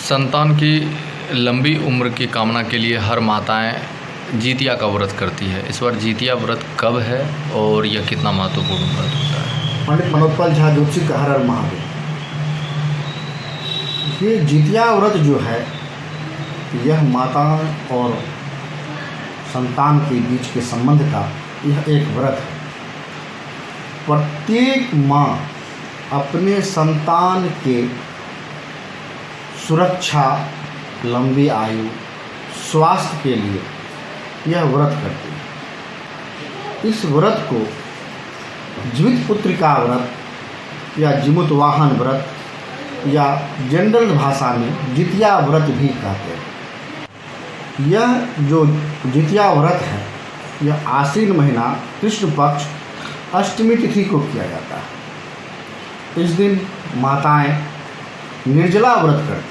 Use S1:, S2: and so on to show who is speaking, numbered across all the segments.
S1: संतान की लंबी उम्र की कामना के लिए हर माताएं जितिया का व्रत करती है। इस बार जितिया व्रत कब है और यह कितना महत्वपूर्ण व्रत होता है?
S2: पंडित मनोत्पल झा ज्योतिषी का हर हर महादेव। ये जितिया व्रत जो है यह माता और संतान के बीच के संबंध का यह एक व्रत है। प्रत्येक माँ अपने संतान के सुरक्षा, लंबी आयु, स्वास्थ्य के लिए यह व्रत करती है। इस व्रत को जीवित पुत्रिका व्रत या जीमुत वाहन व्रत या जनरल भाषा में जितिया व्रत भी कहते हैं। यह जो जितिया व्रत है यह आश्विन महीना कृष्ण पक्ष अष्टमी तिथि को किया जाता है। इस दिन माताएं निर्जला व्रत करती हैं।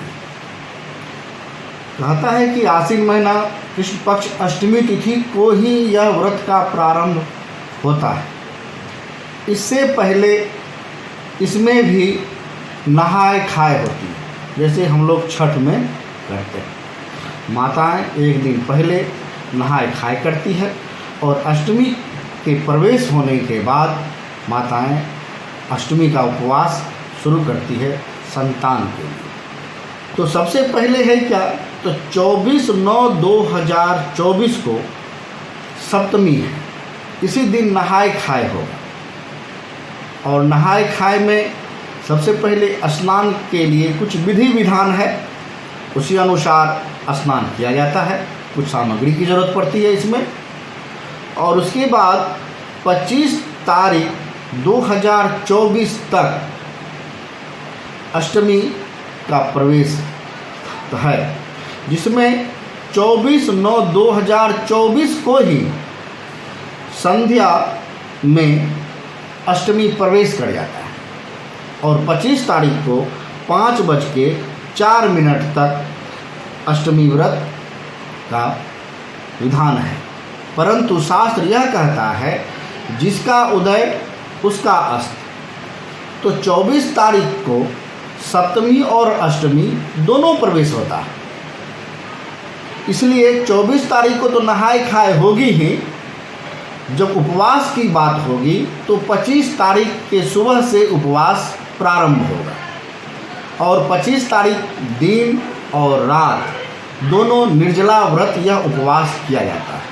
S2: कहता है कि आश्विन महीना कृष्ण पक्ष अष्टमी तिथि को ही यह व्रत का प्रारंभ होता है। इससे पहले इसमें भी नहाए खाए होती है, जैसे हम लोग छठ में करते हैं। माताएं एक दिन पहले नहाए खाए करती है और अष्टमी के प्रवेश होने के बाद माताएं अष्टमी का उपवास शुरू करती है संतान के लिए। तो सबसे पहले है क्या, तो 24/9/2024 को सप्तमी है। इसी दिन नहाए खाए होगा और नहाए खाए में सबसे पहले स्नान के लिए कुछ विधि विधान है, उसी अनुसार स्नान किया जाता है। कुछ सामग्री की ज़रूरत पड़ती है इसमें। और उसके बाद 25 तारीख 2024 तक अष्टमी का प्रवेश है, जिसमें 24/9/2024 को ही संध्या में अष्टमी प्रवेश कर जाता है और 25 तारीख को 5:04 तक अष्टमी व्रत का विधान है। परंतु शास्त्र यह कहता है जिसका उदय उसका अस्त। तो 24 तारीख को सप्तमी और अष्टमी दोनों प्रवेश होता है। इसलिए 24 तारीख को तो नहाए खाए होगी ही। जब उपवास की बात होगी तो 25 तारीख के सुबह से उपवास प्रारंभ होगा और 25 तारीख दिन और रात दोनों निर्जला व्रत यह उपवास किया जाता है।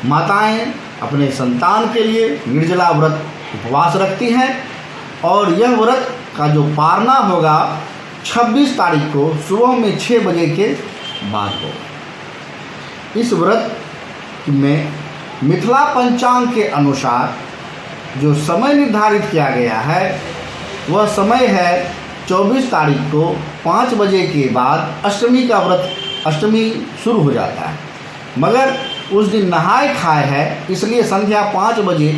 S2: माताएं अपने संतान के लिए निर्जला व्रत उपवास रखती हैं और यह व्रत का जो पारना होगा 26 तारीख को सुबह में 6 बजे के बाद होगा। इस व्रत में मिथिला पंचांग के अनुसार जो समय निर्धारित किया गया है वह समय है 24 तारीख को 5 बजे के बाद अष्टमी का व्रत, अष्टमी शुरू हो जाता है। मगर उस दिन नहाए खाए है, इसलिए संध्या 5 बजे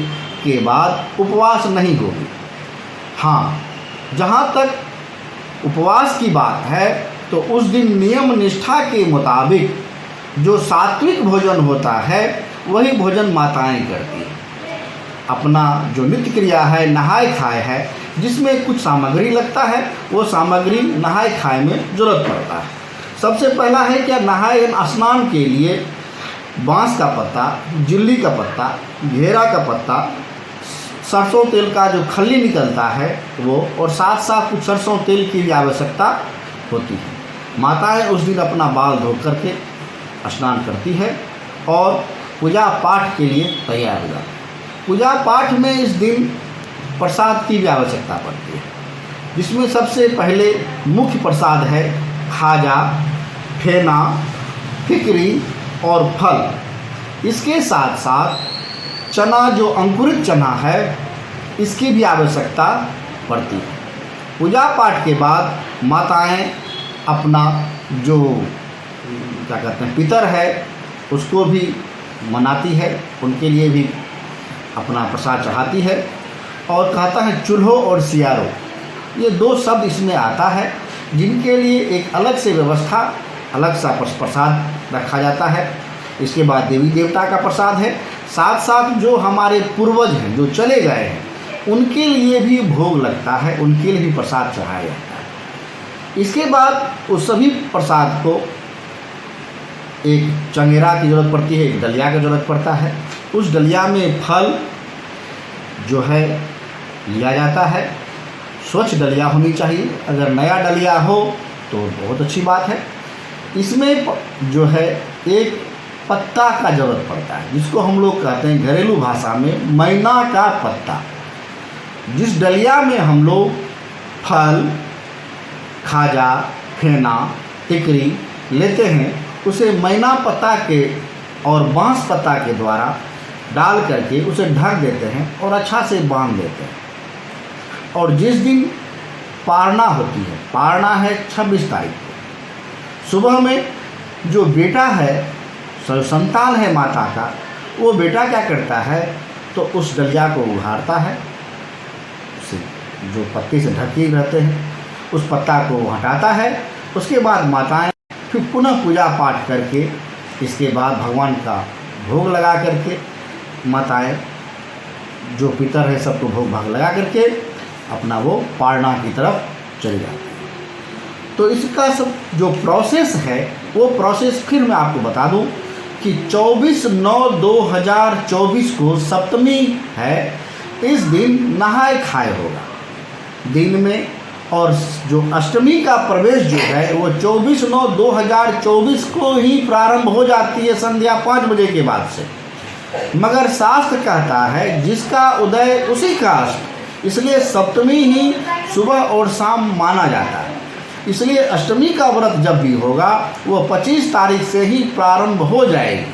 S2: के बाद उपवास नहीं होगी। हाँ, जहाँ तक उपवास की बात है तो उस दिन नियम निष्ठा के मुताबिक जो सात्विक भोजन होता है वही भोजन माताएं करती हैं। अपना जो नित्य क्रिया है नहाए खाए है, जिसमें कुछ सामग्री लगता है, वो सामग्री नहाए खाए में ज़रूरत पड़ता है। सबसे पहला है क्या, नहाए स्नान के लिए बांस का पत्ता, जिल्ली का पत्ता, घेरा का पत्ता, सरसों तेल का जो खल्ली निकलता है वो, और साथ साथ कुछ सरसों तेल की भी आवश्यकता होती है। माताएं उस दिन अपना बाल धो करके स्नान करती है और पूजा पाठ के लिए तैयार हो जाती है। पूजा पाठ में इस दिन प्रसाद की भी आवश्यकता पड़ती है, जिसमें सबसे पहले मुख्य प्रसाद है खाजा, फेना, टिकरी और फल। इसके साथ साथ चना, जो अंकुरित चना है, इसकी भी आवश्यकता पड़ती है। पूजा पाठ के बाद माताएं अपना जो क्या कहते हैं पितर है उसको भी मनाती है, उनके लिए भी अपना प्रसाद चढ़ाती है। और कहता है चूल्हो और सियारो, ये 2 शब्द इसमें आता है, जिनके लिए एक अलग से व्यवस्था, अलग सा प्रसाद रखा जाता है। इसके बाद देवी देवता का प्रसाद है। साथ साथ जो हमारे पूर्वज हैं जो चले गए हैं उनके लिए भी भोग लगता है, उनके लिए भी प्रसाद चढ़ाया जाता है। इसके बाद उस सभी प्रसाद को एक चंगेरा की ज़रूरत पड़ती है, एक डलिया की ज़रूरत पड़ता है। उस डलिया में फल जो है लिया जाता है। स्वच्छ डलिया होनी चाहिए, अगर नया डलिया हो तो बहुत अच्छी बात है। इसमें जो है एक पत्ता का ज़रूरत पड़ता है, जिसको हम लोग कहते हैं घरेलू भाषा में मैना का पत्ता। जिस डलिया में हम लोग फल, खाजा, फेना, टिकरी लेते हैं, उसे मैना पत्ता के और बांस पत्ता के द्वारा डाल करके उसे ढक देते हैं और अच्छा से बांध देते हैं। और जिस दिन पारना होती है, पारना है 26 तारीख को, सुबह में जो बेटा है, संतान है माता का, वो बेटा क्या करता है तो उस डलिया को उघाड़ता है, जो पत्ते से ढके रहते हैं उस पत्ता को हटाता है। उसके बाद माताएं फिर पुनः पूजा पाठ करके, इसके बाद भगवान का भोग लगा करके, माताएं जो पितर है सबको भोग लगा करके अपना वो पारना की तरफ चले जाते हैं। तो इसका सब जो प्रोसेस है वो प्रोसेस फिर मैं आपको बता दूं कि 24/9/2024 को सप्तमी है। इस दिन नहाए खाए होगा दिन में, और जो अष्टमी का प्रवेश जो है वो 24/9/2024 को ही प्रारंभ हो जाती है संध्या 5 बजे के बाद से। मगर शास्त्र कहता है जिसका उदय उसी का अस्त, इसलिए सप्तमी ही सुबह और शाम माना जाता है। इसलिए अष्टमी का व्रत जब भी होगा वो 25 तारीख से ही प्रारंभ हो जाएगी।